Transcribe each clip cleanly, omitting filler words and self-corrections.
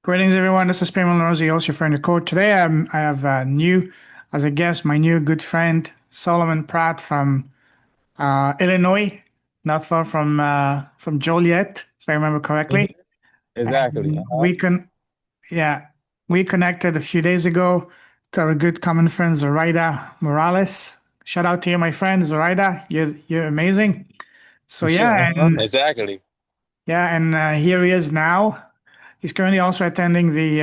Greetings, everyone. This is Pamela Rosie, host, your friend, your coach. Today, I have new, as a guest, my new good friend, Solomon Pratt from Illinois, not far from Joliet, if I remember Mhm. correctly. Exactly. And yeah, we connected a few days ago to our good common friend, Zoraida Morales. Shout out to you, my friend, Zoraida. You're amazing. So For sure. Exactly. here he is now. He's currently also attending the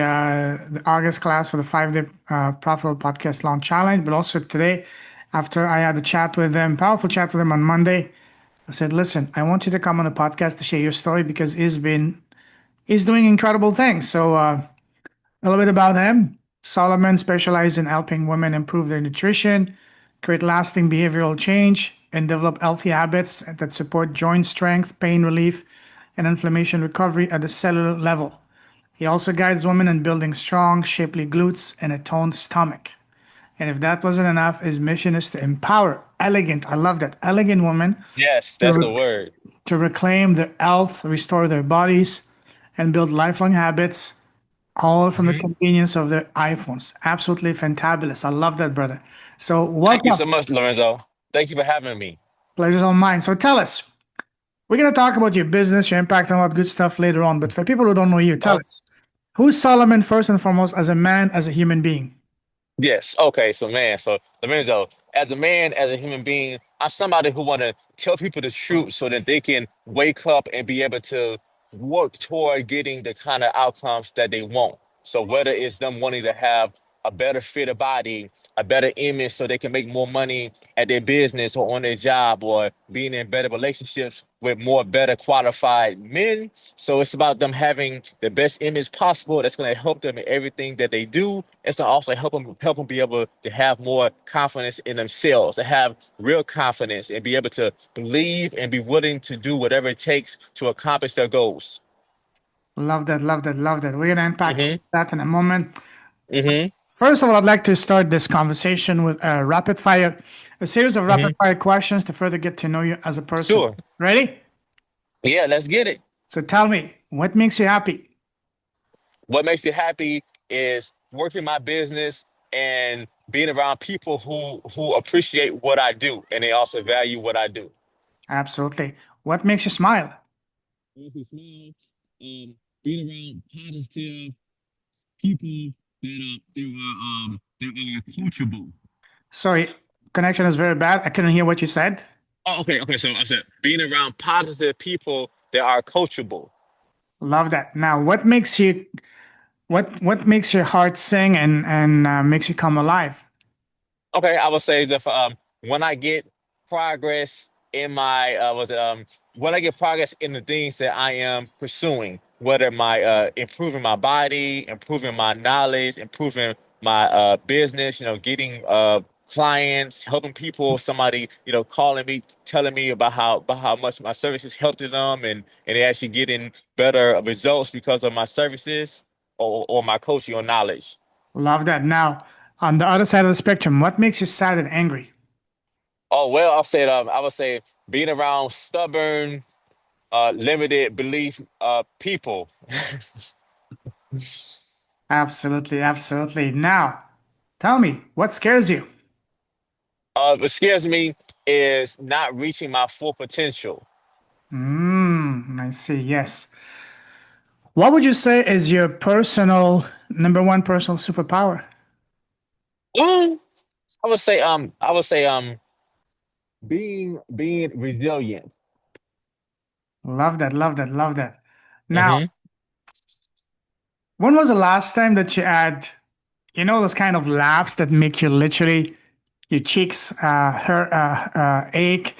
August class for the 5-day Profitable Podcast Launch Challenge. But also today, after I had a chat with him, powerful chat with him on Monday, I said, "Listen, I want you to come on the podcast to share your story because he's doing incredible things." So a little bit about him. Solomon specializes in helping women improve their nutrition, create lasting behavioral change, and develop healthy habits that support joint strength, pain relief, and inflammation recovery at the cellular level. He also guides women in building strong, shapely glutes and a toned stomach. And if that wasn't enough, his mission is to empower elegant, I love that, elegant women Yes, to, that's the word. to reclaim their health, restore their bodies, and build lifelong habits, all from the Mhm. convenience of their iPhones. Absolutely fantabulous. I love that, brother. So, Thank you welcome. so much, Lorenzo. Thank you for having me. Pleasure's all mine. So, tell us, we're going to talk about your business, your impact, and all that good stuff later on. But for people who don't know you, tell Uh, us, who's Solomon first and foremost as a man, as a human being? yes. Okay. So Lorenzo, as a man, as a human being, I'm somebody who want to tell people the truth so that they can wake up and be able to work toward getting the kind of outcomes that they want. So whether it's them wanting to have a better fitter body, a better image so they can make more money at their business or on their job, or being in better relationships with more better qualified men. So it's about them having the best image possible that's going to help them in everything that they do. It's going to also help them be able to have more confidence in themselves, to have real confidence and be able to believe and be willing to do whatever it takes to accomplish their goals. Love that, love that, love that. We're going to unpack Hmm. that in a moment. Hmm. First of all, I'd like to start this conversation with a series of rapid Hmm. fire questions to further get to know you as a person. Sure. Ready? Yeah, let's get it. So tell me, what makes you happy? What makes me happy is working my business and being around people who appreciate what I do and they also value what I do. Absolutely. What makes you smile? If you smile, being around positive people that are coachable. Sorry, connection is very bad. I couldn't hear what you said. Oh, okay. So I said being around positive people that are coachable. Love that. Now, what makes your heart sing and makes you come alive? Okay, I would say that when I get progress in my was it when I get progress in the things that I am pursuing, whether my improving my body, improving my knowledge, improving my business, getting clients, helping people, somebody, calling me, telling me about how much my services helped them and they actually getting better results because of my services or my coaching or knowledge. Love that. Now, on the other side of the spectrum, what makes you sad and angry? Oh well, I would say being around stubborn, limited belief people. Absolutely, absolutely. Now, tell me, what scares you? What scares me is not reaching my full potential. I see. Yes. What would you say is your personal number one personal superpower? Um, I would say being resilient. Love that, love that, love that. Now, Hmm. when was the last time that you had, those kind of laughs that make you literally your cheeks ache,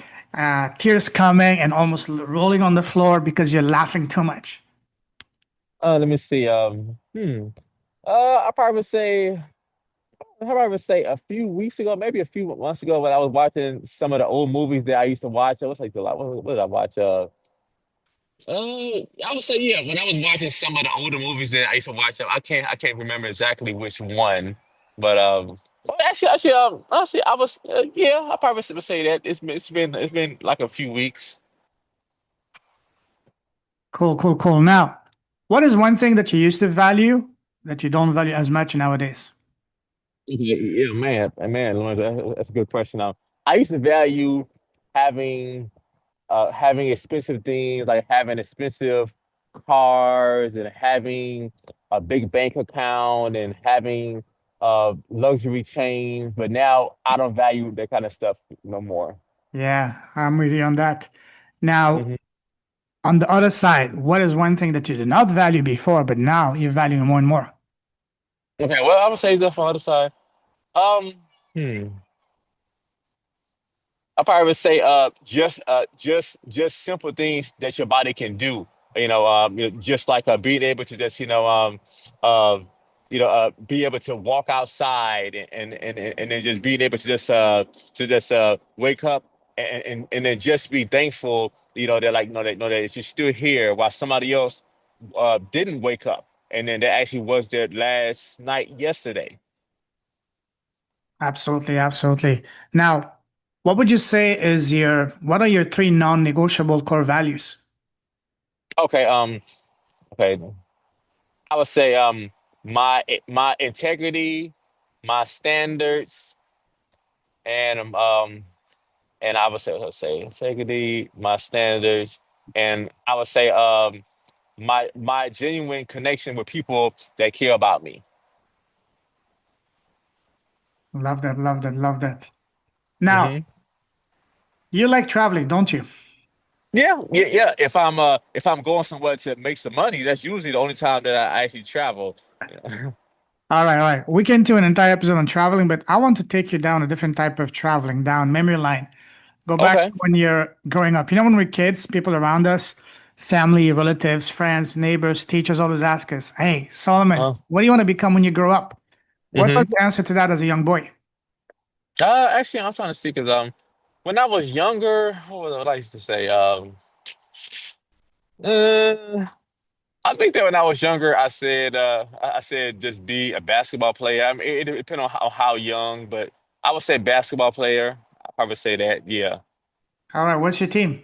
tears coming, and almost rolling on the floor because you're laughing too much? Let me see. I probably would say. I probably would say a few weeks ago, maybe a few months ago, when I was watching some of the old movies that I used to watch. It was like what did I watch? I would say yeah. When I was watching some of the older movies that I used to watch, I can't remember exactly which one, but well, actually, I was yeah. I probably would say that it's been like a few weeks. Cool, cool, cool. Now, What is one thing that you used to value that you don't value as much nowadays? Yeah, yeah, man, Lawrence, that's a good question. I used to value having having expensive things like having expensive cars and having a big bank account and having luxury chains, but now I don't value that kind of stuff no more. Yeah, I'm with you on that. Now, Hmm. on the other side, what is one thing that you did not value before, but now you're valuing more and more? Okay, well, I would say that on the other side. Um, hmm. I probably would say just simple things that your body can do. Just like being able to just be able to walk outside and then just being able to just wake up and then just be thankful. That like know that you're still here while somebody else didn't wake up and then that actually was their last night yesterday. Absolutely, absolutely. Now, what would you say what are your three non-negotiable core values? Okay. Okay. I would say my integrity, my standards, and I would say integrity, my standards, and I would say my genuine connection with people that care about me. Love that, love that, love that. Now, Hmm. you like traveling, don't you? Yeah, yeah, yeah. If I'm going somewhere to make some money, that's usually the only time that I actually travel. Yeah. All right, all right. We can do an entire episode on traveling, but I want to take you down a different type of traveling, down memory lane. Go back to Okay. when you're growing up. You know, when we're kids, people around us, family, relatives, friends, neighbors, teachers always ask us, "Hey, Solomon, Uh, what do you want to become when you grow up?" What was hmm. the answer to that as a young boy? Actually, I'm trying to see because when I was younger, what was it I used to say? Uh, I think that when I was younger, I said just be a basketball player. I mean, it depends on how young, but I would say basketball player. I probably say that, yeah. All right, what's your team?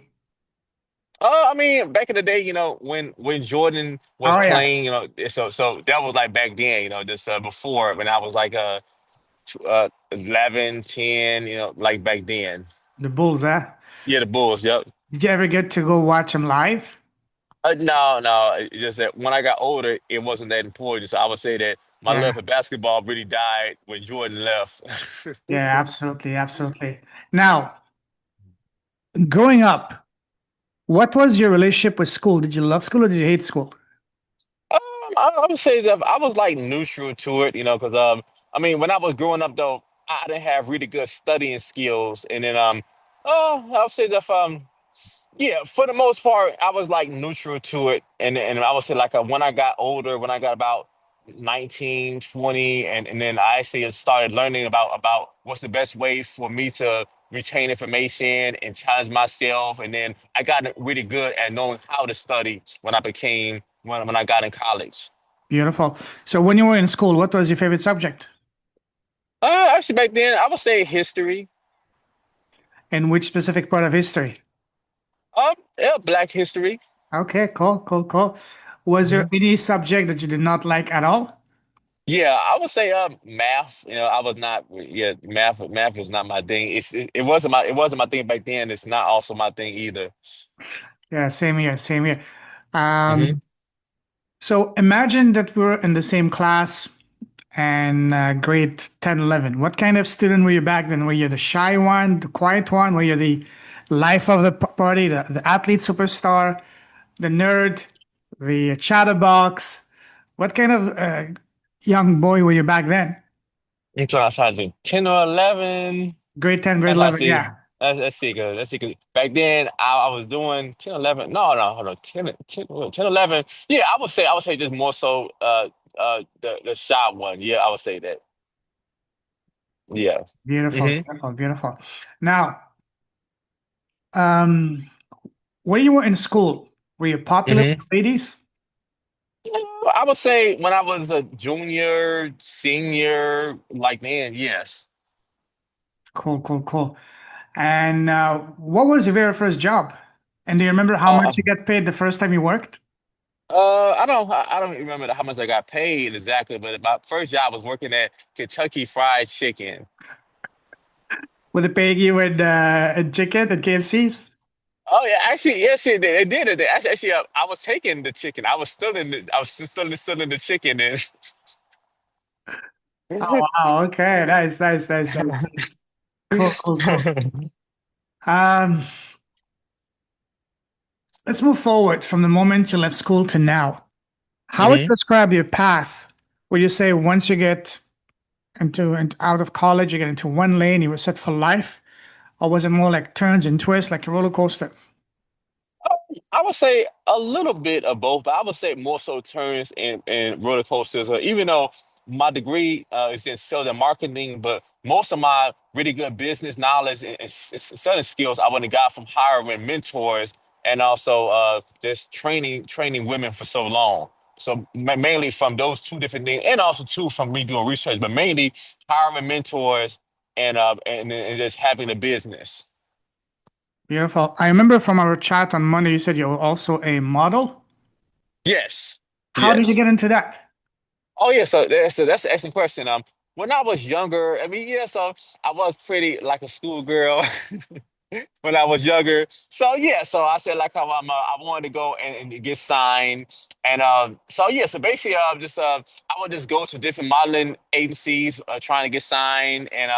I mean, back in the day, when Jordan was Oh yeah, playing, so that was like back then, just before when I was like 11, 10, like back then. the Bulls, huh? Yeah, the Bulls, yep. Did you ever get to go watch them live? No, no. It's just that when I got older, it wasn't that important. So I would say that my Yeah, love for basketball really died when Jordan left. yeah, absolutely, absolutely. Now, growing up, what was your relationship with school? Did you love school or did you hate school? I would say that I was like neutral to it, because I mean, when I was growing up though, I didn't have really good studying skills, and then I would say that yeah, for the most part, I was like neutral to it. And I would say like when I got older, when I got about 19, 20, and then I actually started learning about what's the best way for me to retain information and challenge myself. And then I got really good at knowing how to study when I got in college. Beautiful. So when you were in school, what was your favorite subject? Actually back then I would say history. And which specific part of history? Yeah, Black history. Okay, cool, cool, cool. Was there any subject that you did not like at all? Yeah, I would say math. I was not yeah, math was not my thing. It wasn't my thing back then. It's not also my thing either. Yeah, same here, same here. Hmm. Um, so imagine that we're in the same class and grade 10, 11. What kind of student were you back then? Were you the shy one, the quiet one? Were you the life of the party, the athlete superstar, the nerd, the chatterbox? What kind of young boy were you back then? I'm trying to think. 10 or 11. Grade 10, grade That's I 11, see. yeah. Let's see, cause let's see, 'cause back then I was doing 10, 11. No, no, hold on. 10, 11. Yeah, I would say just more so the shy one. Yeah, I would say that. Yeah. Beautiful, Hmm. beautiful, beautiful. Now, um, when you were in school, were you popular Hmm. with ladies? I would say when I was a junior, senior, like then, yes. Cool, cool, cool. And what was your very first job? And do you remember how much Uh, you got paid the first time you worked? I don't remember how much I got paid exactly, but my first job was working at Kentucky Fried Chicken. Would it pay you with a chicken at KFC's? Oh yeah, actually, yes, it did. It did. Actually, I was taking the chicken. I was still in the chicken, and Oh wow, okay, nice, nice, nice, nice, nice. Cool, cool, cool. Um, let's move forward from the moment you left school to now. How would you hmm describe your path? Would you say once you get into and out of college, you get into one lane, you were set for life? Or was it more like turns and twists, like a roller coaster? I would say a little bit of both, but I would say more so turns and roller coasters. Even though my degree is in sales and marketing, but most of my really good business knowledge and selling skills I would have got from hiring mentors and also just training women for so long. So mainly from those two different things, and also too from me doing research, but mainly hiring mentors and just having a business. Beautiful. I remember from our chat on Monday, you said you were also a model. Yes, How did you yes. get into that? Oh yeah, that's an excellent question. When I was younger, I mean, yeah, so I was pretty like a schoolgirl when I was younger. So yeah, so I said like I wanted to go and get signed, and so yeah, so basically just I would just go to different modeling agencies trying to get signed, and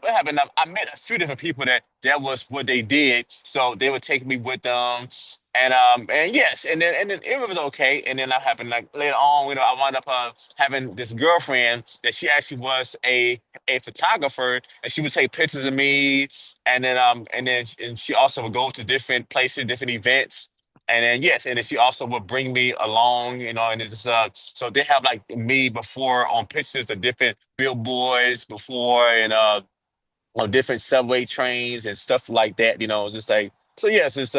having I met a few different people that was what they did, so they would take me with them. And yes, and then it was okay. And then that happened like later on, I wound up having this girlfriend that she actually was a photographer, and she would take pictures of me, and she also would go to different places, different events. And then yes, and then she also would bring me along, and it's so they have like me before on pictures of different billboards before and on different subway trains and stuff like that, it's just like so yes, it's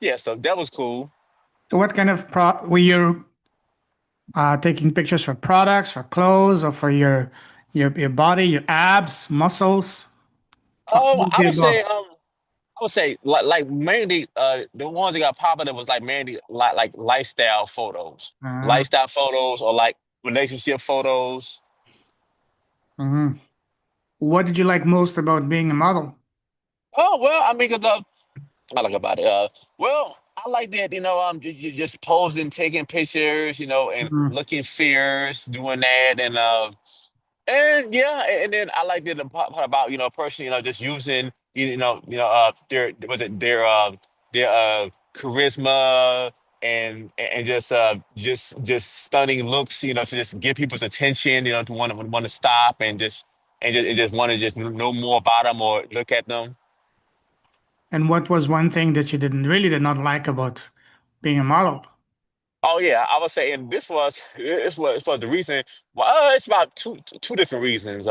yeah, so that was cool. So what kind of were you taking pictures for products, for clothes, or for your body, your abs, muscles? All of I the would above. say like mainly the ones that got popular was like mainly like Uh, lifestyle photos or like relationship photos. mhm. What did you like most about being a model? Oh well, I mean, 'cause, I like about it. Well, I like that, you just posing, taking pictures, and Mhm. looking fierce, doing that, and yeah, and then I like the part about a person, just using their was it their charisma and just stunning looks, to just get people's attention, to want to stop and just want to just know more about them or look at them. And what was one thing that you did not like about being a model? Oh yeah, I would say, and this was the reason. Well, it's about two different reasons.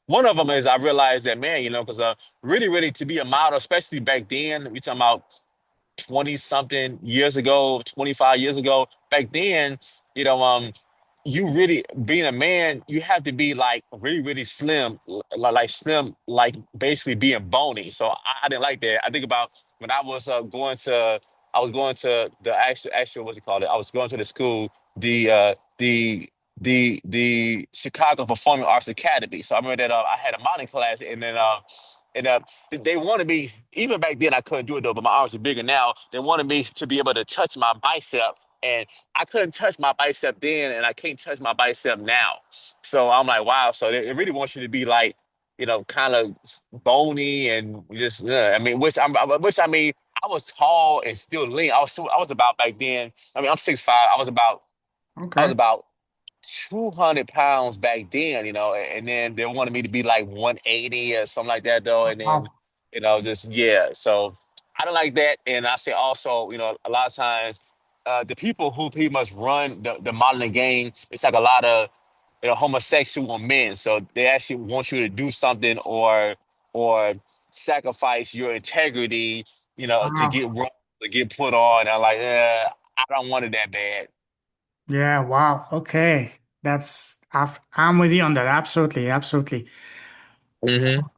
One of them is I realized that man, because really to be a model, especially back then, we talking about 20 something years ago, 25 years ago. Back then, you know, um, you really being a man, you have to be like really slim, like slim, like basically being bony. So I didn't like that. I think about when I was going to the actual what's it called? I was going to the school, the uh, the the Chicago Performing Arts Academy. So I remember that I had a modeling class, and they wanted me, even back then I couldn't do it though, but my arms are bigger now. They wanted me to be able to touch my bicep, and I couldn't touch my bicep then, and I can't touch my bicep now. So I'm like, wow. So they really want you to be like, kind of bony and just, I mean, which I mean, I was tall and still lean. I was about back then. I mean, I'm 6'5". I was Okay. about 200 pounds back then, and then they wanted me to be like 180 or something like that though. And then, Wow. just, yeah. So I don't like that. And I say also, a lot of times, the people who pretty much run the modeling game, it's like a lot of, homosexual men. So they actually want you to do something or sacrifice your integrity, to Wow. get to get put on. I'm like, I don't want it that bad. Yeah, wow. Okay. I'm with you on that. Absolutely, absolutely. hmm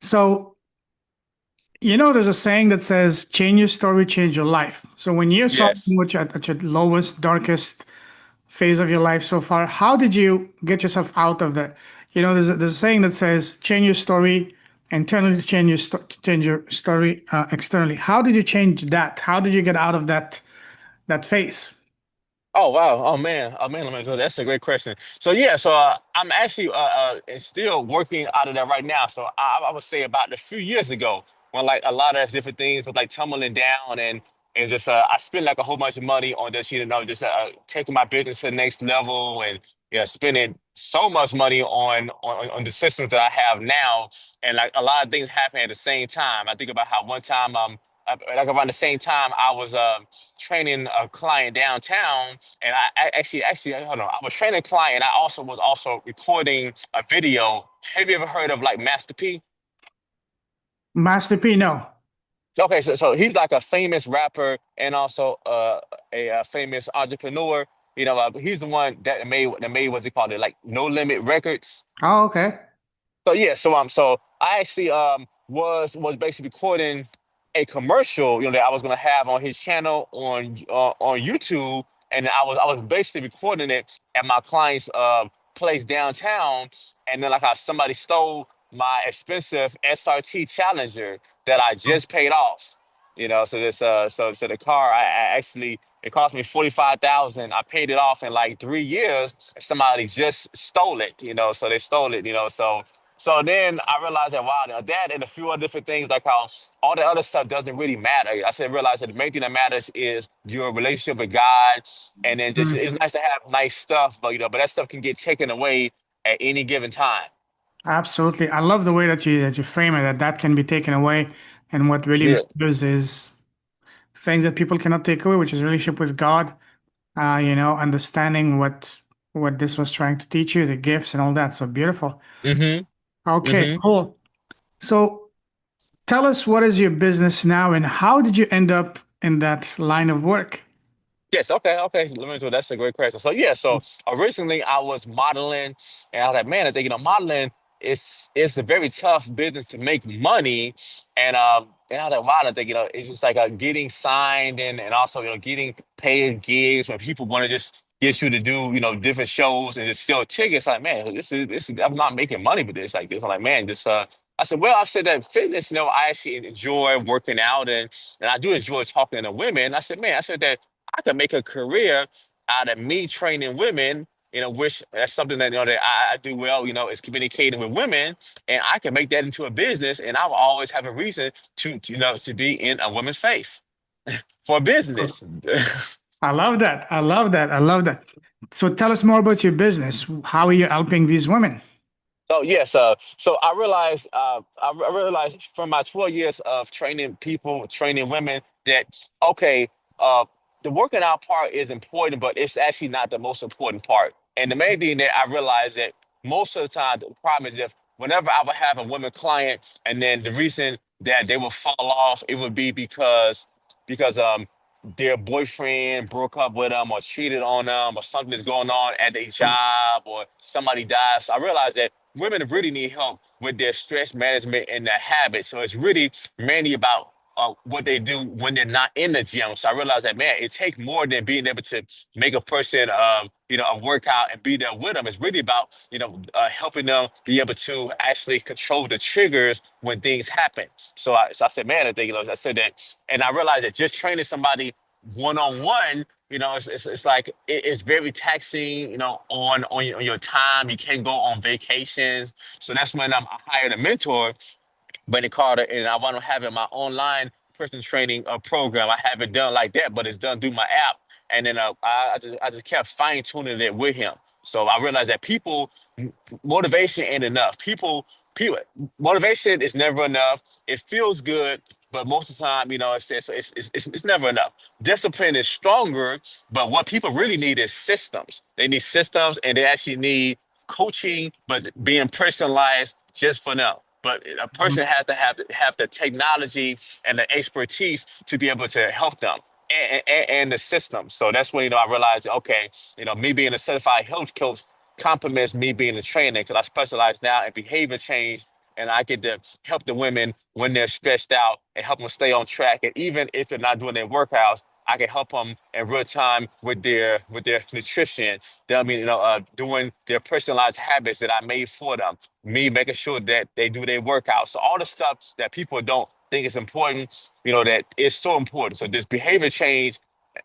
So There's a saying that says, change your story, change your life. So when you're someone Yes. which at your lowest, darkest phase of your life so far, how did you get yourself out of that? There's a saying that says, change your story internally to change your story externally. How did you change that? How did you get out of that phase? Oh wow! Oh man! That's a great question. So yeah, I'm actually still working out of that right now. So I would say about a few years ago, when like a lot of different things was like tumbling down, and just I spent like a whole bunch of money on just just taking my business to the next level, and spending so much money on the systems that I have now, and like a lot of things happen at the same time. I think about how one time like around the same time I was training a client downtown, and actually, hold on. I was training a client. I also was also recording a video. Have you ever heard of like Master P? Master P, no. Okay, so he's like a famous rapper and also a famous entrepreneur. He's the one that made what's it called it like No Limit Records. Oh, okay. So yeah, so I actually was basically recording a commercial, that I was gonna have on his channel on YouTube, and I was basically recording it at my client's place downtown, and then like how somebody stole my expensive SRT Challenger that I just paid off. So the car I actually it cost me 45,000. I paid it off in like 3 years. And somebody just stole it. So they stole it. So then I realized that wow, that and a few other different things like how all the other stuff doesn't really matter. I said realize that the main thing that matters is your relationship with God, and then just it's Mhm. nice to have nice stuff, but that stuff can get taken away at any given time. Absolutely. I love the way that you frame it, that can be taken away. And what really Yeah. matters is things that people cannot take away, which is relationship with God, understanding what this was trying to teach you, the gifts and all that. So beautiful. Mm-hmm. Okay, Mm-hmm. cool. So tell us, what is your business now and how did you end up in that line of work? Yes, okay. So let me do that's a great question. So yeah, so originally I was modeling, and I was like, man, I think modeling is a very tough business to make money, and I was like, wow, I think it's just like getting signed and also getting paid gigs when people want to just get you to do different shows and just sell tickets. Like, man, this is I'm not making money with this like this. I'm like, man, this I said, well, I said that fitness, I actually enjoy working out and I do enjoy talking to women. I said, man, I said that I could make a career out of me training women, which that's something that that I do well, is communicating with women, and I can make that into a business, and I will always have a reason to be in a woman's face for business. I love that. I love that. I love that. So tell us more about your business. How are you helping these women? Oh yes, so I realized from my 12 years of training people, training women that okay, uh, the working out part is important, but it's actually not the most important part. And the main thing that I realized that most of the time the problem is if whenever I would have a woman client, and then the reason that they would fall off, it would be because their boyfriend broke up with them or cheated on them or something is going on at their job or somebody dies. So I realized that women really need help with their stress management and their habits. So it's really mainly about what they do when they're not in the gym. So I realized that, man, it takes more than being able to make a person, a workout and be there with them. It's really about, helping them be able to actually control the triggers when things happen. So I said, man, I think, I said that, and I realized that just training somebody one on one, it's like it's very taxing, on your time. You can't go on vacations, so that's when I hired a mentor, Benny Carter, and I want to have in my online person training program. I have it done like that, but it's done through my app. And then I just kept fine tuning it with him. So I realized that motivation ain't enough. People motivation is never enough. It feels good, but most of the time, it's never enough. Discipline is stronger, but what people really need is systems. They need systems, and they actually need coaching, but being personalized just for them. But a person has to have the technology and the expertise to be able to help them and the system. So that's when I realized, okay, me being a certified health coach complements me being a trainer because I specialize now in behavior change and I get to help the women when they're stressed out and help them stay on track. And even if they're not doing their workouts, I can help them in real time with their nutrition. I mean, doing their personalized habits that I made for them. Me making sure that they do their workouts. So all the stuff that people don't think is important, that is so important. So this behavior change,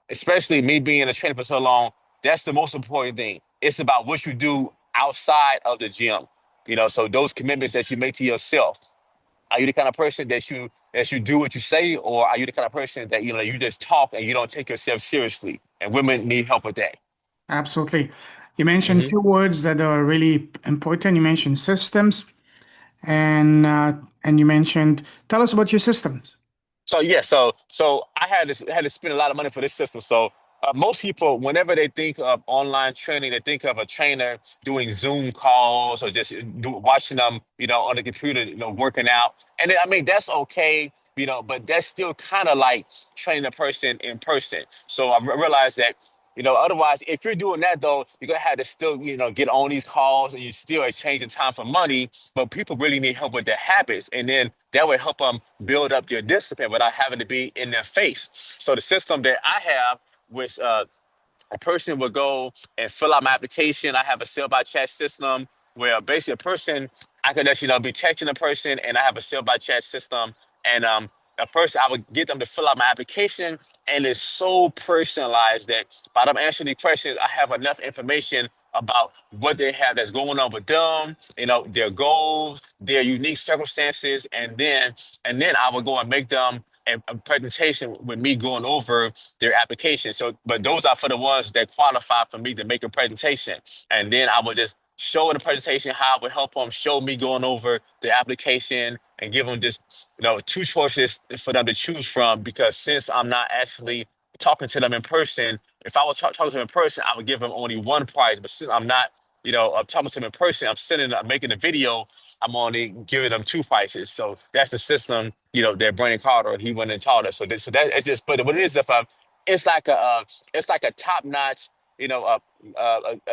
especially me being a trainer for so long, that's the most important thing. It's about what you do outside of the gym. So those commitments that you make to yourself. Are you the kind of person that you do what you say, or are you the kind of person that you just talk and you don't take yourself seriously? And women need help with that. Absolutely. You mentioned Mm-hmm. two words that are really important. You mentioned systems, and you mentioned, tell us about your systems. So yeah, so I had to spend a lot of money for this system. So most people, whenever they think of online training, they think of a trainer doing Zoom calls or just watching them, on the computer, working out. And then, I mean, that's okay, but that's still kind of like training a person in person. So I realized that. Otherwise, if you're doing that though, you're gonna have to still, get on these calls and you still are changing time for money. But people really need help with their habits, and then that would help them build up their discipline without having to be in their face. So the system that I have, which a person would go and fill out my application. I have a sell by chat system where basically a person, I could actually be texting a person, and I have a sell by chat system. And a person, I would get them to fill out my application, and it's so personalized that by them answering the questions, I have enough information about what they have that's going on with them, their goals, their unique circumstances, and then I would go and make them a presentation with me going over their application. So, but those are for the ones that qualify for me to make a presentation. And then I would just show in the presentation how it would help them, show me going over the application and give them just, two choices for them to choose from. Because since I'm not actually talking to them in person, if I was talking to them in person, I would give them only one price. But since I'm not, I'm talking to them in person, I'm making a video, I'm only giving them two prices. So that's the system, that Brandon Carter, he went and taught us. So that it's just, but what it is, if it's like it's like a top notch, a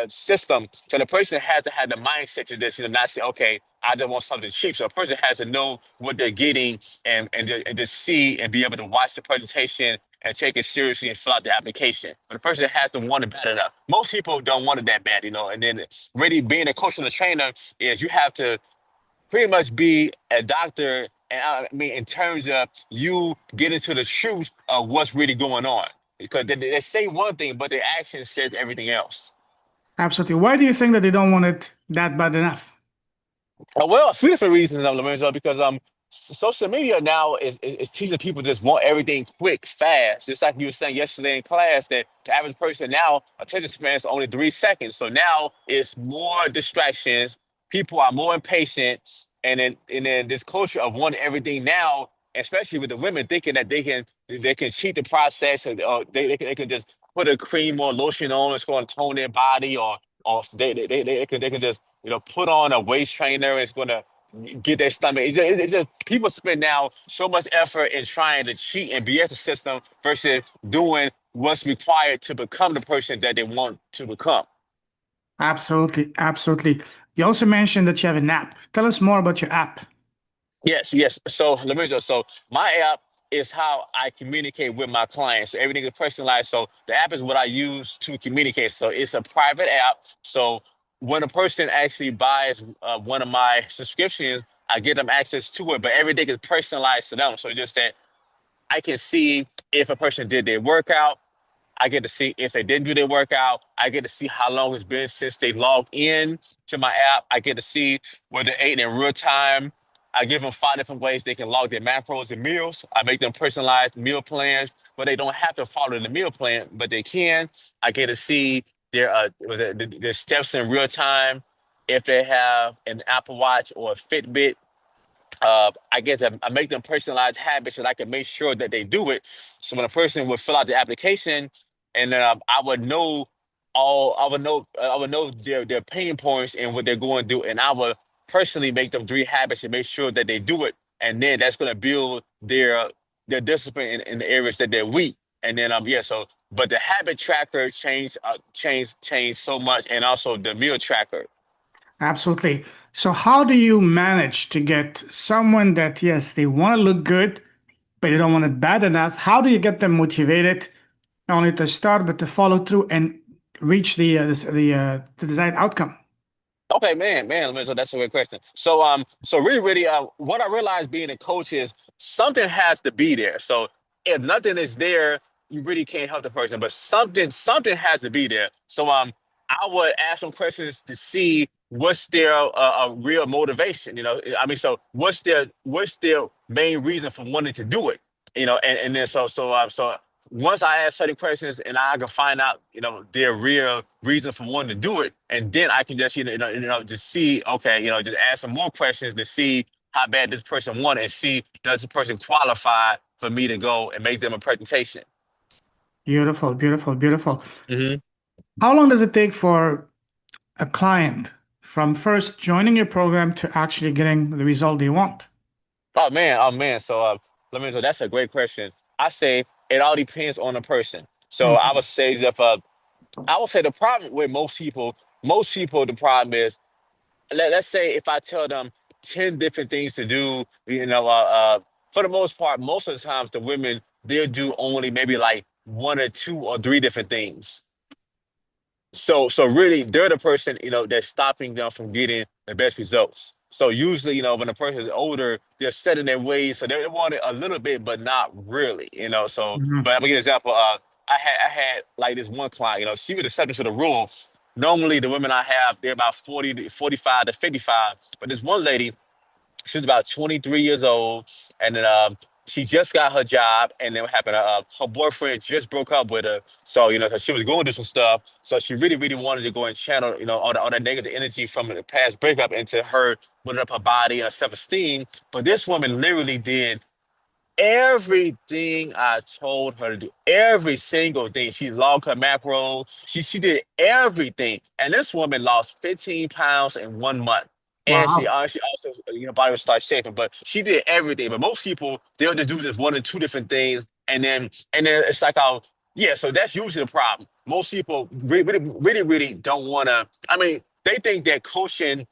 system. So the person has to have the mindset to this, not say, okay, I just want something cheap. So a person has to know what they're getting, and just see and be able to watch the presentation and take it seriously and fill out the application. But the person has to want it bad enough. Most people don't want it that bad, and then really being a coach and a trainer is you have to pretty much be a doctor. And I mean, in terms of you getting to the truth of what's really going on, because they say one thing, but their action says everything else. Absolutely. Why do you think that they don't want it that bad enough? Well, a few different reasons, Lorenzo, because social media now is teaching people just want everything quick, fast. Just like you were saying yesterday in class, that the average person now attention span is only 3 seconds. So now it's more distractions. People are more impatient, and then this culture of wanting everything now, especially with the women thinking that they can cheat the process, or they can just put a cream or lotion on, it's going to tone their body, or they can just put on a waist trainer. It's going to get their stomach. It's just people spend now so much effort in trying to cheat and BS the system versus doing what's required to become the person that they want to become. Absolutely. Absolutely. You also mentioned that you have an app. Tell us more about your app. Yes, yes. So let me just, so my app is how I communicate with my clients. So everything is personalized. So the app is what I use to communicate. So it's a private app. So when a person actually buys one of my subscriptions, I get them access to it, but everything is personalized to them. So just that I can see if a person did their workout, I get to see if they didn't do their workout. I get to see how long it's been since they logged in to my app. I get to see whether they ate in real time. I give them 5 different ways they can log their macros and meals. I make them personalized meal plans, but they don't have to follow the meal plan, but they can. I get to see their steps in real time. If they have an Apple Watch or a Fitbit, I make them personalized habits and I can make sure that they do it. So when a person would fill out the application, and I would know their pain points and what they're going through, and I would personally make them 3 habits and make sure that they do it, and then that's going to build their discipline in the areas that they're weak. And then yeah, so but the habit tracker changed so much, and also the meal tracker. Absolutely. So how do you manage to get someone that, yes, they want to look good, but they don't want it bad enough? How do you get them motivated, not only to start, but to follow through and reach the desired outcome? Okay, man, so that's a great question. So really, what I realized being a coach is something has to be there. So if nothing is there, you really can't help the person, but something has to be there. I would ask them questions to see what's their real motivation. I mean, so what's their main reason for wanting to do it? And then so once I ask certain questions and I can find out, their real reason for wanting to do it, and then I can just, just see, okay, just ask some more questions to see how bad this person want and see does the person qualify for me to go and make them a presentation. Beautiful, beautiful, beautiful. hmm How long does it take for a client from first joining your program to actually getting the result they want? oh man. So that's a great question. I say it all depends on the person. So I Mhm. would say if I would say the problem with most people, the problem is let's say if I tell them 10 different things to do, for the most part, most of the times the women, they'll do only maybe like one or two or three different things. So really, they're the person, that's stopping them from getting the best results. So usually, when a person is older, they're set in their ways, so they want it a little bit, but not really. But Mhm. I'm gonna give you an example. I had like this one client, she was exception to the rule. Normally, the women I have, they're about 40 to 45 to 55, but this one lady, she was about 23 years old, and then she just got her job, and then what happened? Her boyfriend just broke up with her, so because she was going through some stuff, so she really, really wanted to go and channel, all that negative energy from the past breakup into her building up her body and her self-esteem. But this woman literally did everything I told her to do, every single thing. She logged her macro. She did everything, and this woman lost 15 pounds in 1 month. And Wow. she also body was start shaping, but she did everything. But most people they'll just do this one or two different things, and then it's like yeah. So that's usually the problem. Most people really really really, really don't want to. I mean, they think that coaching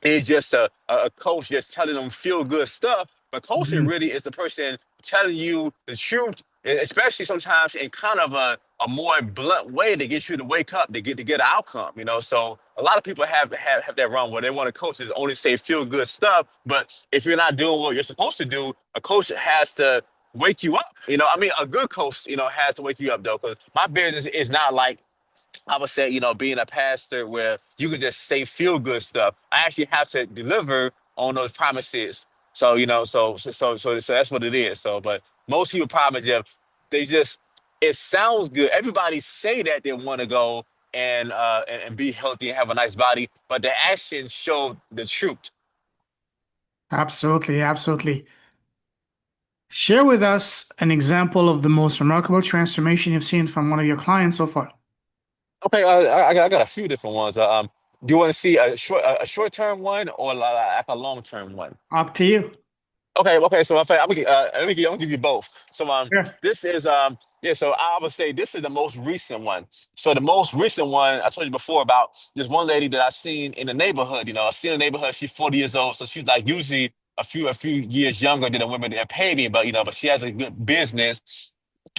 is just a coach just telling them feel good stuff. But coaching Mhm. really is the person telling you the truth, especially sometimes in kind of a more blunt way to get you to wake up to get an outcome. So a lot of people have that wrong where they want a coach to only say feel good stuff. But if you're not doing what you're supposed to do, a coach has to wake you up. I mean, a good coach, has to wake you up though, because my business is not like I would say, being a pastor where you can just say feel good stuff. I actually have to deliver on those promises. So that's what it is. But most people probably just it sounds good. Everybody say that they want to go and be healthy and have a nice body, but the actions show the truth. Absolutely, absolutely. Share with us an example of the most remarkable transformation you've seen from one of your clients so far. Okay, I got a few different ones. Do you want to see a short term one or like a long term one? Up to you. Okay. So I'm gonna give you both. Yeah. This is yeah. So I would say this is the most recent one. So the most recent one I told you before about this one lady that I seen in the neighborhood. I seen in the neighborhood. She's 40 years old, so she's like usually a few years younger than the women that pay me. But she has a good business.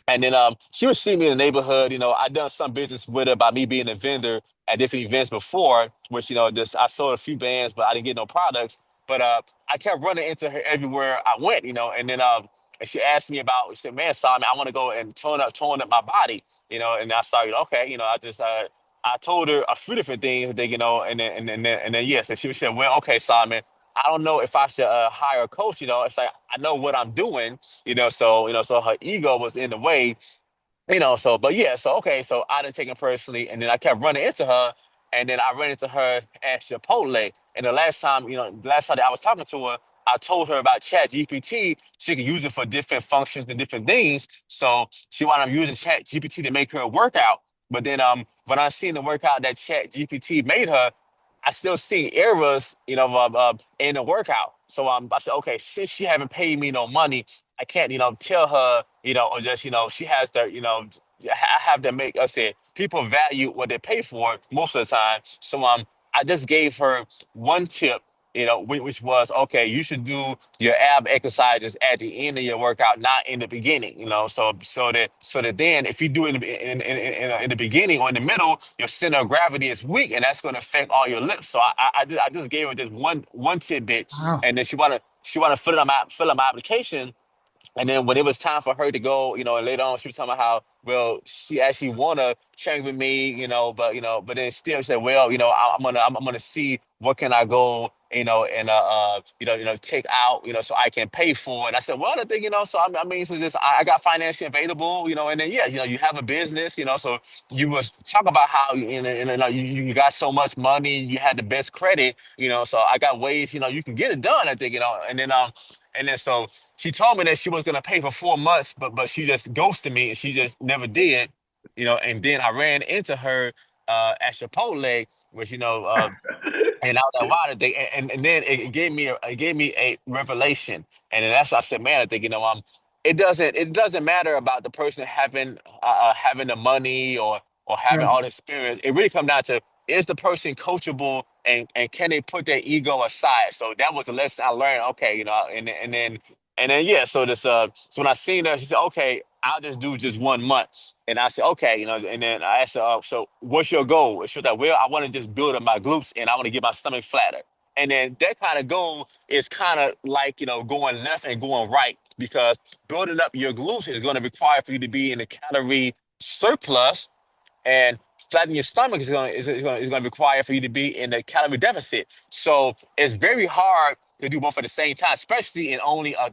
And then she would see me in the neighborhood. I done some business with her by me being a vendor at different events before, which just I sold a few bands, but I didn't get no products. But I kept running into her everywhere I went. And then and she asked me about. She said, "Man, Simon, I want to go and tone up my body." And I started, okay, I told her a few different things, and then yes, and she said, "Well, okay, Simon, I don't know if I should hire a coach. It's like I know what I'm doing. So her ego was in the way. But yeah, so okay, so I didn't take it personally, and then I kept running into her, and then I ran into her at Chipotle. And the last time that I was talking to her, I told her about Chat GPT. She could use it for different functions and different things. So she wound up using Chat GPT to make her a workout. But then when I seen the workout that Chat GPT made her, I still see errors, in the workout. So I said, okay, since she haven't paid me no money, I can't, tell her, or just, she has to, I have to make us say people value what they pay for most of the time. So I just gave her one tip which was okay. You should do your ab exercises at the end of your workout, not in the beginning. So that then if you do it in the beginning or in the middle, your center of gravity is weak, and that's going to affect all your lips. So I just gave her this one tidbit, Wow. and then she wanna fill out my application. And then when it was time for her to go, and later on she was talking about how, well, she actually wanna train with me, but then still she said, well, I'm gonna see what can I go, and take out, so I can pay for it. And I said, well, the thing, so I mean, so just I got financing available, and then yeah, you have a business, so you was talk about how you got so much money, you had the best credit, so I got ways, you can get it done, I think, and then so she told me that she was gonna pay for 4 months, but she just ghosted me and she just never did, and then I ran into her at Chipotle, which and I was like, wow, and then it gave me a revelation, and then that's why I said, man, I think it doesn't matter about the person having the money or having Right. all the experience. It really comes down to, is the person coachable, and can they put their ego aside? So that was the lesson I learned. Okay, and then yeah. So when I seen her, she said, okay, I'll just do just 1 month. And I said, okay, and then I asked her, so what's your goal? She was like, well, I want to just build up my glutes and I want to get my stomach flatter. And then that kind of goal is kind of like, going left and going right, because building up your glutes is going to require for you to be in a calorie surplus, and flattening your stomach is going to require for you to be in a calorie deficit. So it's very hard to do both at the same time, especially in only a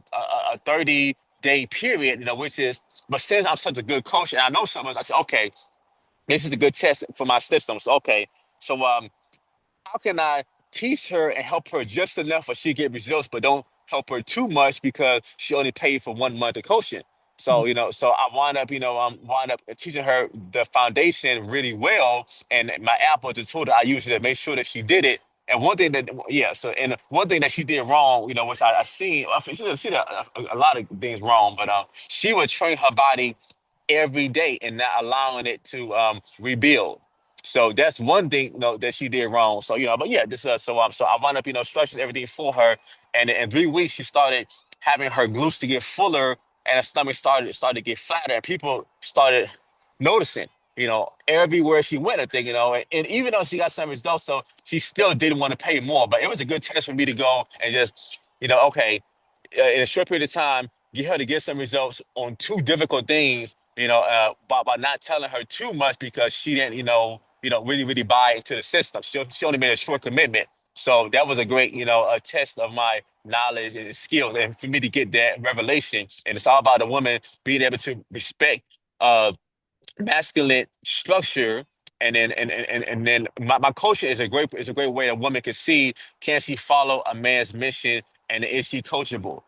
30-day period, which is, but since I'm such a good coach and I know so much, I said, okay, this is a good test for my system. So, okay. So, how can I teach her and help her just enough so she get results, but don't help her too much because she only paid for 1 month of coaching. So I wind up teaching her the foundation really well, and my app was the tool that I used to make sure that she did it. And one thing that, yeah, so and one thing that she did wrong, which I seen, she did a lot of things wrong, but she would train her body every day and not allowing it to rebuild. So that's one thing, that she did wrong. So but yeah, this so I wound up structuring everything for her, and in 3 weeks she started having her glutes to get fuller, and her stomach started to get flatter, and people started noticing. Everywhere she went, I think, and even though she got some results, so she still didn't want to pay more. But it was a good test for me to go and just, okay, in a short period of time, get her to get some results on two difficult things, by not telling her too much, because she didn't, really, really buy into the system. She only made a short commitment. So that was a great, a test of my knowledge and skills, and for me to get that revelation. And it's all about the woman being able to respect uh, masculine structure, and then my coaching is a great way a woman can see, can she follow a man's mission, and is she coachable,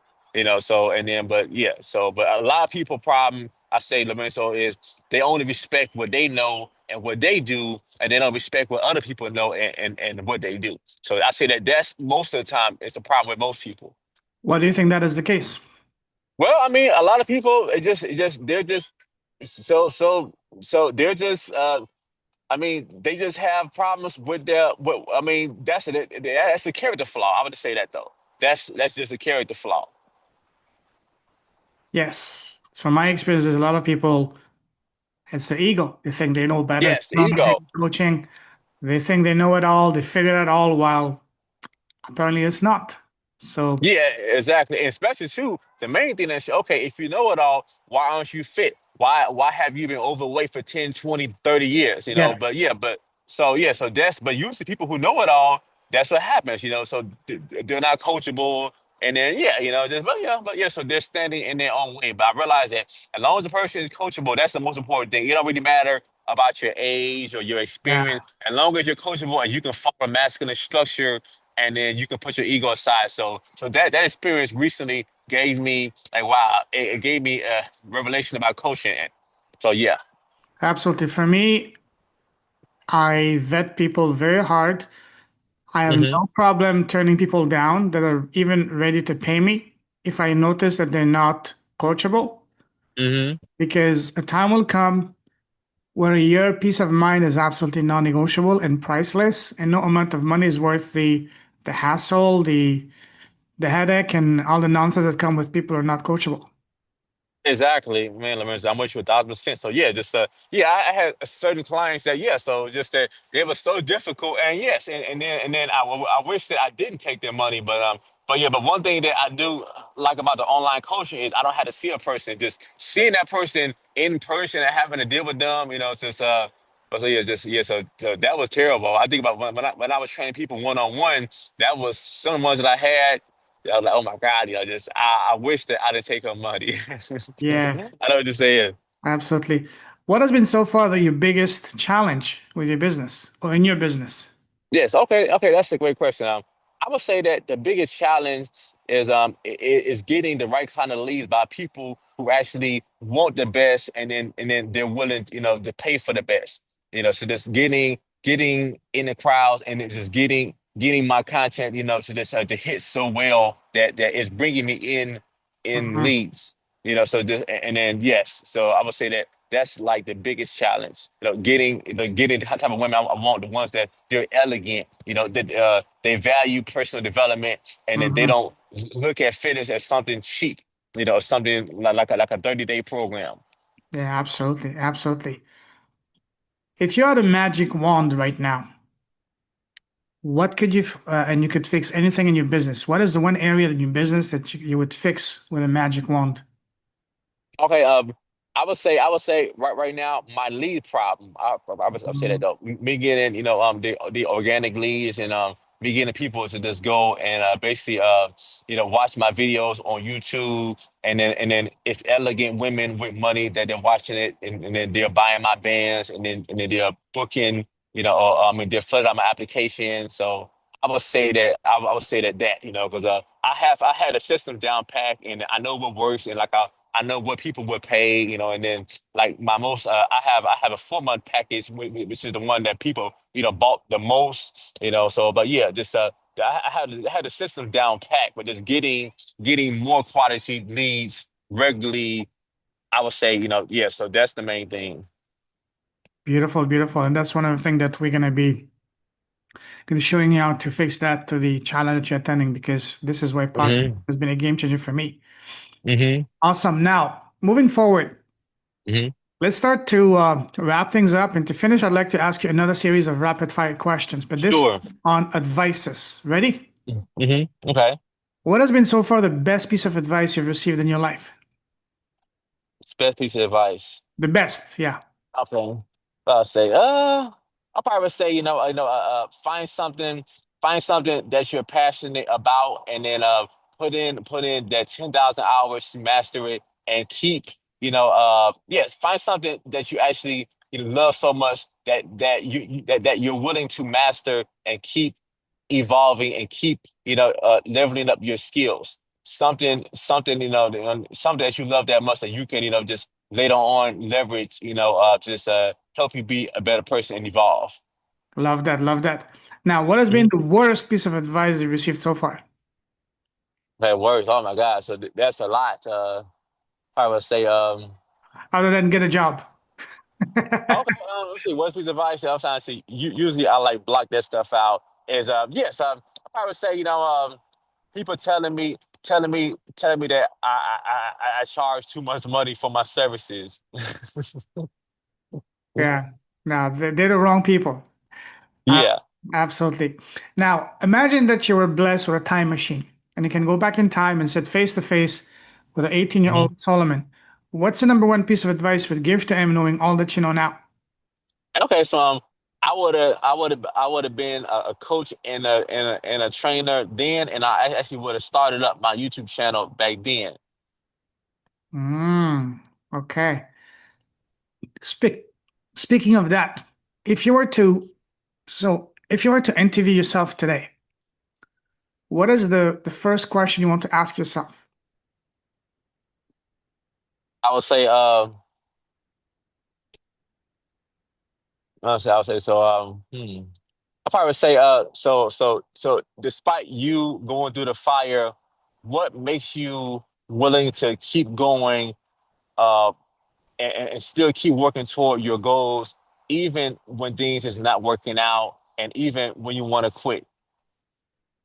so and then but yeah, so but a lot of people problem, I say, Lorenzo, is they only respect what they know and what they do, and they don't respect what other people know and what they do. So I say that's most of the time it's the problem with most people. Why do you think that is the case? Well, I mean, a lot of people, they're just so they're just I mean, they just have problems with I mean, that's a character flaw. I would say that though. That's just a character flaw. Yes. From my experience, there's a lot of people, it's the ego. They think they know better. Yes, the Not ego. coaching. They think they know it all. They figure it all, while apparently it's not. So, Yeah, exactly. And especially too, the main thing is, okay, if you know it all, why aren't you fit? Why have you been overweight for 10, 20, 30 years? But yes, yeah, so that's, but usually people who know it all, that's what happens, so they're not coachable. And then yeah, but yeah, so they're standing in their own way. But I realize that as long as the person is coachable, that's the most important thing. It don't really matter about your age or your experience. yeah, As long as you're coachable and you can follow masculine structure, and then you can put your ego aside. So that experience recently gave me, like, wow, it gave me a revelation about coaching. So yeah. absolutely. For me, I vet people very hard. I have Hmm. no problem turning people down that are even ready to pay me if I notice that they're not coachable, Hmm. because a time will come where your peace of mind is absolutely non-negotiable and priceless, and no amount of money is worth the the hassle, the headache, and all the nonsense that come with people who are not coachable. Exactly, man. I'm with you 1,000%. So yeah, just yeah, I had certain clients that yeah, so just that they were so difficult, and yes, and then I wish that I didn't take their money, but yeah, but one thing that I do like about the online coaching is I don't have to see a person, just seeing that person in person and having to deal with them, it's just so yeah, just yeah, so that was terrible. I think about when I was training people one on one, that was some of the ones that I had. I was like, oh my God, just I wish that I didn't take her money. Yeah, I know what you're saying. absolutely. What has been so far your biggest challenge with your business or in your business? Yes, okay, that's a great question. I would say that the biggest challenge is getting the right kind of leads by people who actually want the best, and then they're willing, to pay for the best. So just getting in the crowds, and then just getting my content, to just to hit so well that it's bringing me in Mhm. leads. So just, and then yes, so I would say that that's like the biggest challenge. Getting the type of women I want, the ones that they're elegant, that they value personal development, and that they Mhm. don't look at fitness as something cheap, something like a 30-day program. Yeah, absolutely, absolutely. If you had a magic wand right now, what could and you could fix anything in your business? What is the one area in your business that you would fix with a magic wand? Okay, I would say right now my lead problem. I'll say that Mhm. though. Me getting the organic leads, and me getting people to just go and basically watch my videos on YouTube, and then it's elegant women with money that they're watching it, and then they're buying my bands, and then they're booking, or, I mean, they're filling out my application. So I would say that because I had a system down pat, and I know what works, and like I know what people would pay, and then like my most I have a 4 month package, which is the one that people bought the most, so but yeah, just I had the system down pat, but just getting more quality leads regularly, I would say, yeah, so that's the main thing. Beautiful, beautiful. And that's one of the things that we're gonna be showing you how to fix that to the challenge that you're attending because this is why podcast Hmm. has been a game changer for me. Hmm. Awesome. Now, moving forward, Hmm. let's start to wrap things up. And to finish, I'd like to ask you another series of rapid fire questions, but this Sure. on advices. Ready? Okay. What has been so far the best piece of advice you've received in your life? Best piece of advice. The best, yeah. Okay. I'll say, I'll probably say, find something that you're passionate about, and then put in that 10,000 hours to master it, and keep, yes, find something that you actually love so much that you're willing to master and keep evolving, and keep leveling up your skills. Something something that you love that much that you can just later on leverage, just help you be a better person and evolve. Love that, love that. Now, what has been Mhm. the worst piece of advice you've received so far? That works. Oh my God. So that's a lot. I would say, Other than get a job. okay, let's see. What's piece of advice I'm trying to see? Usually I like block that stuff out. Is yes, I probably say, people telling me that I charge too much money for my services. Yeah, no, they're the wrong people. Uh, Yeah. Absolutely. Now, imagine that you were blessed with a time machine and you can go back in time and sit face to face with an 18-year-old Solomon. What's the number one piece of advice you would give to him knowing all that you know now? Okay, so I would have been a coach and a trainer then, and I actually would have started up my YouTube channel back then. Mm, okay. Speak, Speaking of that, if you were to, if you were to interview yourself today, what is the first question you want to ask yourself? I would say, I would say so. I probably would say, so despite you going through the fire, what makes you willing to keep going, uh, and still keep working toward your goals, even when things is not working out, and even when you want to quit?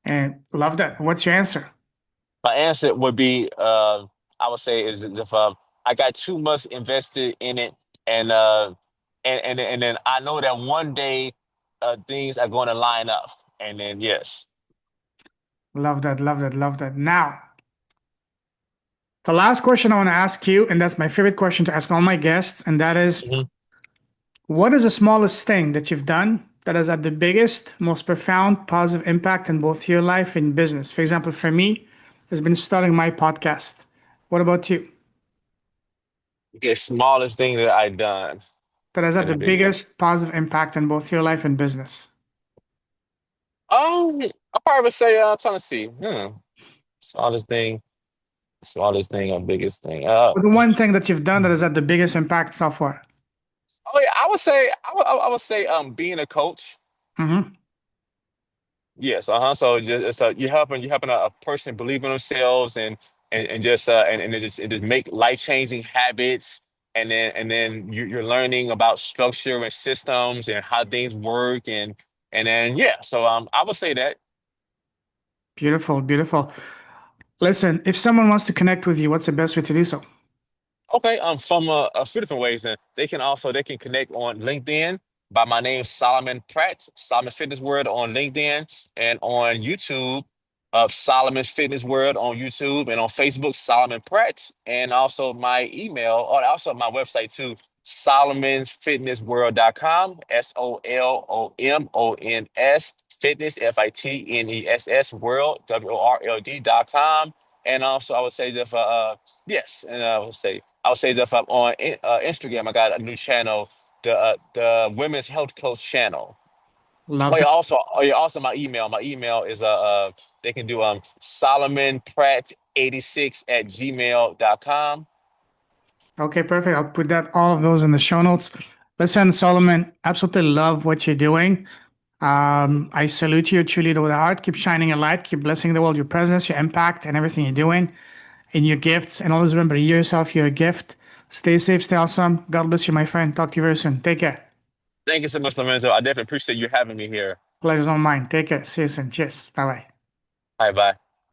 And love that. What's your answer? My answer would be, I would say, is if I got too much invested in it, and and then I know that one day things are going to line up, and then yes. Love that, love that, love that. Now, the last question I want to ask you, and that's my favorite question to ask all my guests, and that is, Mhm. what is the smallest thing that you've done that has had the biggest, most profound positive impact in both your life and business? For example, for me, it's been starting my podcast. What about you? The smallest thing that I done That has had that the is big. biggest positive impact in both your life and business? I probably would say, trying to see, smallest thing, smallest thing, or biggest thing. But the one thing that you've done that has had the biggest impact so far? Oh yeah, I would say, I would say, being a coach. Hmm. Yes, so just you're helping a person believe in themselves, and just and just make life-changing habits, and then you're learning about structure and systems and how things work, and then yeah, so I would say that. Beautiful, beautiful. Listen, if someone wants to connect with you, what's the best way to do so? Okay, from a few different ways, and they can connect on LinkedIn by my name, Solomon Pratt, Solomon Fitness World on LinkedIn, and on YouTube of Solomon Fitness World on YouTube, and on Facebook, Solomon Pratt, and also my email, or also my website too, solomonsfitnessworld.com, SOLOMONS fitness FITNESS world WORLD.com. And also I would say that for yes, and I would say that if I'm on Instagram, I got a new channel, the Women's Health Coach channel. Love Oh yeah, that. also my email. My email is they can do Solomon Pratt 86 at gmail.com. Okay, perfect. I'll put that all of those in the show notes. Listen, Solomon, absolutely love what you're doing. I salute you truly with a heart. Keep shining a light. Keep blessing the world. Your presence, your impact, and everything you're doing, and your gifts. And always remember, you yourself, you're a gift. Stay safe, stay awesome. God bless you, my friend. Talk to you very soon. Take care. Thank you so much, Lorenzo. I definitely appreciate you having me here. Pleasure's on mine. Take care. See you soon. Cheers. Bye bye. Bye bye.